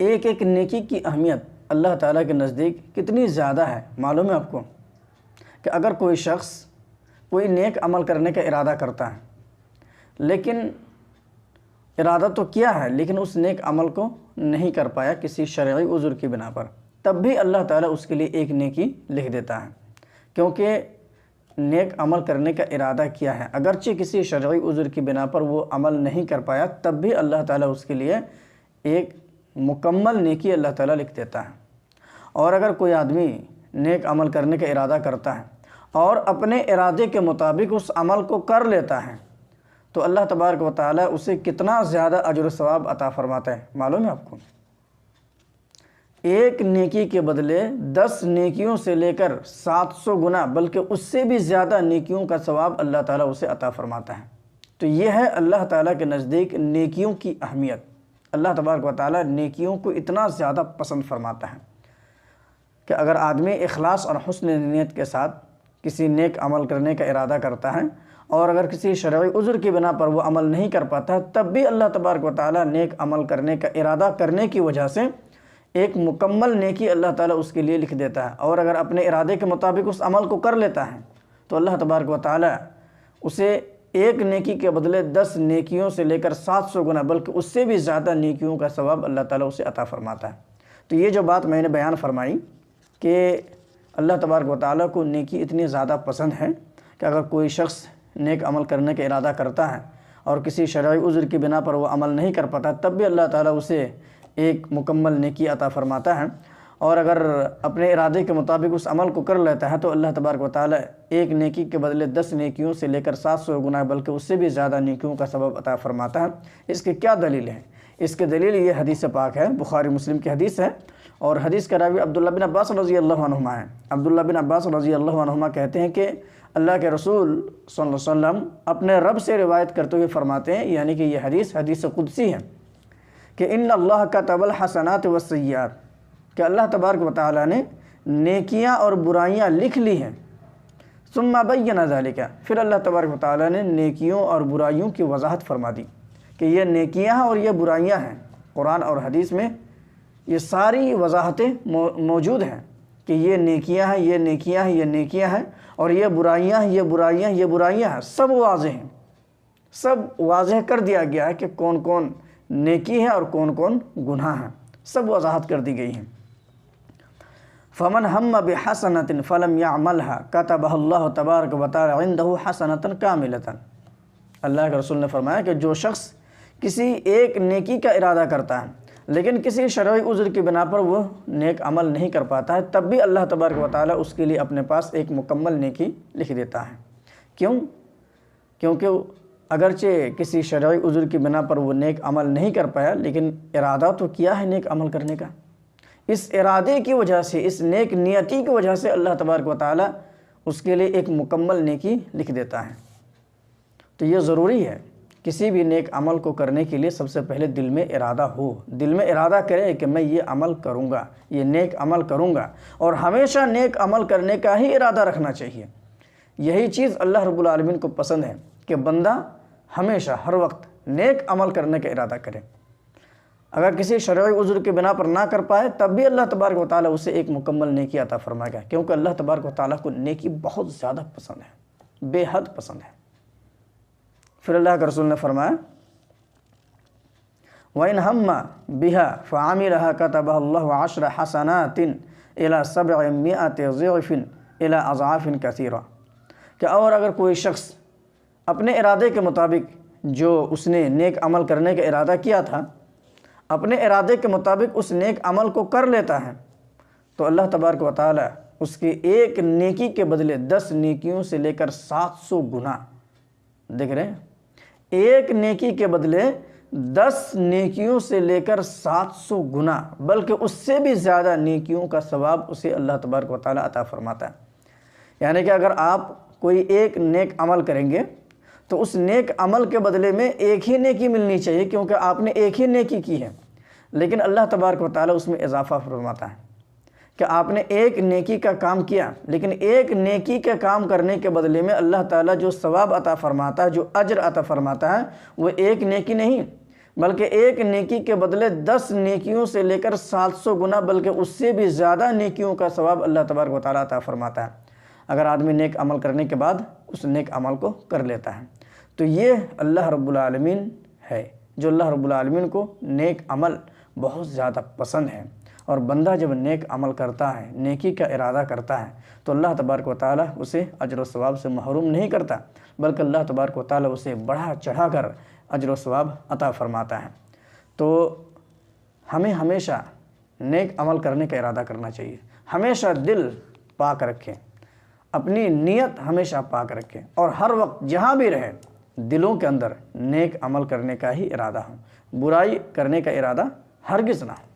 ایک ایک نیکی کی اہمیت اللہ تعالیٰ کے نزدیک کتنی زیادہ ہے معلوم ہے آپ کو؟ کہ اگر کوئی شخص کوئی نیک عمل کرنے کا ارادہ کرتا ہے، لیکن ارادہ تو کیا ہے لیکن اس نیک عمل کو نہیں کر پایا کسی شرعی عذر کی بنا پر، تب بھی اللہ تعالیٰ اس کے لیے ایک نیکی لکھ دیتا ہے، کیونکہ نیک عمل کرنے کا ارادہ کیا ہے، اگرچہ کسی شرعی عذر کی بنا پر وہ عمل نہیں کر پایا، تب بھی اللہ تعالیٰ اس کے لیے ایک مکمل نیکی اللہ تعالیٰ لکھ دیتا ہے۔ اور اگر کوئی آدمی نیک عمل کرنے کا ارادہ کرتا ہے اور اپنے ارادے کے مطابق اس عمل کو کر لیتا ہے، تو اللہ تبارک و تعالیٰ اسے کتنا زیادہ اجر و ثواب عطا فرماتا ہے معلوم ہے آپ کو؟ ایک نیکی کے بدلے 10 نیکیوں سے لے کر 700 گنا بلکہ اس سے بھی زیادہ نیکیوں کا ثواب اللہ تعالیٰ اسے عطا فرماتا ہے۔ تو یہ ہے اللہ تعالیٰ کے نزدیک نیکیوں کی اہمیت۔ اللہ تبارک و تعالیٰ نیکیوں کو اتنا زیادہ پسند فرماتا ہے کہ اگر آدمی اخلاص اور حسن نیت کے ساتھ کسی نیک عمل کرنے کا ارادہ کرتا ہے اور اگر کسی شرعی عذر کی بنا پر وہ عمل نہیں کر پاتا ہے، تب بھی اللہ تبارک و تعالیٰ نیک عمل کرنے کا ارادہ کرنے کی وجہ سے ایک مکمل نیکی اللہ تعالیٰ اس کے لیے لکھ دیتا ہے، اور اگر اپنے ارادے کے مطابق اس عمل کو کر لیتا ہے تو اللہ تبارک و تعالیٰ اسے ایک نیکی کے بدلے 10 نیکیوں سے لے کر 700 گنا بلکہ اس سے بھی زیادہ نیکیوں کا ثواب اللہ تعالیٰ اسے عطا فرماتا ہے۔ تو یہ جو بات میں نے بیان فرمائی کہ اللہ تبارک و تعالیٰ کو نیکی اتنی زیادہ پسند ہے کہ اگر کوئی شخص نیک عمل کرنے کا ارادہ کرتا ہے اور کسی شرعی عذر کی بنا پر وہ عمل نہیں کر پاتا، تب بھی اللہ تعالیٰ اسے ایک مکمل نیکی عطا فرماتا ہے، اور اگر اپنے ارادے کے مطابق اس عمل کو کر لیتا ہے تو اللہ تبارک و تعالیٰ ایک نیکی کے بدلے 10 نیکیوں سے لے کر 700 گنا بلکہ اس سے بھی زیادہ نیکیوں کا سبب عطا فرماتا ہے۔ اس کے کیا دلیل ہے؟ اس کے دلیل یہ حدیث پاک ہے، بخاری مسلم کی حدیث ہے، اور حدیث کا راوی عبداللہ بن عباس رضی اللہ عنہما ہے۔ عبداللہ بن عباس رضی اللہ عنہما کہتے ہیں کہ اللہ کے رسول صلی اللہ علیہ وسلم اپنے رب سے روایت کرتے ہوئے فرماتے ہیں، یعنی کہ یہ حدیث قدسی ہے، کہ ان اللہ کتب الحسنات والسیئات، کہ اللہ تبارک و تعالیٰ نے نیکیاں اور برائیاں لکھ لی ہیں، ثم بین ذالک، پھر اللہ تبارک و تعالیٰ نے نیکیوں اور برائیوں کی وضاحت فرما دی کہ یہ نیکیاں ہیں اور یہ برائیاں ہیں۔ قرآن اور حدیث میں یہ ساری وضاحتیں موجود ہیں کہ یہ نیکیاں ہیں، یہ نیکیاں ہیں، یہ نیکیاں ہیں، اور یہ برائیاں ہیں، یہ برائیاں ہیں، یہ برائیاں ہیں، سب واضح ہیں، سب واضح کر دیا گیا ہے کہ کون کون نیکی ہے اور کون کون گناہ ہیں، سب وضاحت کر دی گئی ہیں۔ فمن ہم بحسنۃ فلم يعملها كتبها اللہ تبارک و تعالی عنده حسنۃ کاملۃ۔ اللہ کے رسول نے فرمایا کہ جو شخص کسی ایک نیکی کا ارادہ کرتا ہے لیکن کسی شرعی عذر کی بنا پر وہ نیک عمل نہیں کر پاتا ہے، تب بھی اللہ تبارک و تعالیٰ اس کے لیے اپنے پاس ایک مکمل نیکی لکھ دیتا ہے۔ کیوں؟ کیونکہ اگرچہ کسی شرعی عذر کی بنا پر وہ نیک عمل نہیں کر پایا، لیکن ارادہ تو کیا ہے نیک عمل کرنے کا۔ اس ارادے کی وجہ سے، اس نیک نیتی کی وجہ سے اللہ تبارک و تعالیٰ اس کے لیے ایک مکمل نیکی لکھ دیتا ہے۔ تو یہ ضروری ہے کسی بھی نیک عمل کو کرنے کے لیے سب سے پہلے دل میں ارادہ ہو، دل میں ارادہ کرے کہ میں یہ عمل کروں گا، یہ نیک عمل کروں گا، اور ہمیشہ نیک عمل کرنے کا ہی ارادہ رکھنا چاہیے۔ یہی چیز اللہ رب العالمین کو پسند ہے کہ بندہ ہمیشہ ہر وقت نیک عمل کرنے کا ارادہ کرے۔ اگر کسی شرعی عذر کے بنا پر نہ کر پائے، تب بھی اللہ تبارک و تعالیٰ اسے ایک مکمل نیکی عطا فرمائے گا، کیونکہ اللہ تبارک و تعالیٰ کو نیکی بہت زیادہ پسند ہے، بے حد پسند ہے۔ پھر اللہ کے رسول نے فرمایا وَإِنْ هَمَّ بِهَا فَعَمِلَهَا كَتَبَهَا اللَّهُ 10 حَسَنَاتٍ إِلَى 700 ضِعْفٍ إِلَى أَضْعَافٍ كَثِيرَةٍ، کہ اور اگر کوئی شخص اپنے ارادے کے مطابق جو اس نے نیک عمل کرنے کا ارادہ کیا تھا، اپنے ارادے کے مطابق اس نیک عمل کو کر لیتا ہے، تو اللہ تبارک و تعالیٰ اس کی ایک نیکی کے بدلے 10 نیکیوں سے لے کر 700 گنا، دیکھ رہے ہیں، ایک نیکی کے بدلے 10 نیکیوں سے لے کر 700 گنا بلکہ اس سے بھی زیادہ نیکیوں کا ثواب اسے اللہ تبارک و تعالیٰ عطا فرماتا ہے۔ یعنی کہ اگر آپ کوئی ایک نیک عمل کریں گے تو اس نیک عمل کے بدلے میں ایک ہی نیکی ملنی چاہیے، کیونکہ آپ نے ایک ہی نیکی کی ہے، لیکن اللہ تبارک و تعالیٰ اس میں اضافہ فرماتا ہے کہ آپ نے ایک نیکی کا کام کیا، لیکن ایک نیکی کے کام کرنے کے بدلے میں اللہ تعالیٰ جو ثواب عطا فرماتا ہے، جو اجر عطا فرماتا ہے، وہ ایک نیکی نہیں بلکہ ایک نیکی کے بدلے 10 نیکیوں سے لے کر 700 گنا بلکہ اس سے بھی زیادہ نیکیوں کا ثواب اللہ تبارک و تعالیٰ عطا فرماتا ہے اگر آدمی نیک عمل کرنے کے بعد اس نیک عمل کو کر لیتا ہے۔ تو یہ اللہ رب العالمین ہے جو اللہ رب العالمین کو نیک عمل بہت زیادہ پسند ہے، اور بندہ جب نیک عمل کرتا ہے، نیکی کا ارادہ کرتا ہے تو اللہ تبارک و تعالیٰ اسے اجر و ثواب سے محروم نہیں کرتا، بلکہ اللہ تبارک و تعالیٰ اسے بڑھا چڑھا کر اجر و ثواب عطا فرماتا ہے۔ تو ہمیں ہمیشہ نیک عمل کرنے کا ارادہ کرنا چاہیے، ہمیشہ دل پاک رکھیں، اپنی نیت ہمیشہ پاک رکھیں، اور ہر وقت جہاں بھی رہے دلوں کے اندر نیک عمل کرنے کا ہی ارادہ ہو، برائی کرنے کا ارادہ ہرگز نہ ہو۔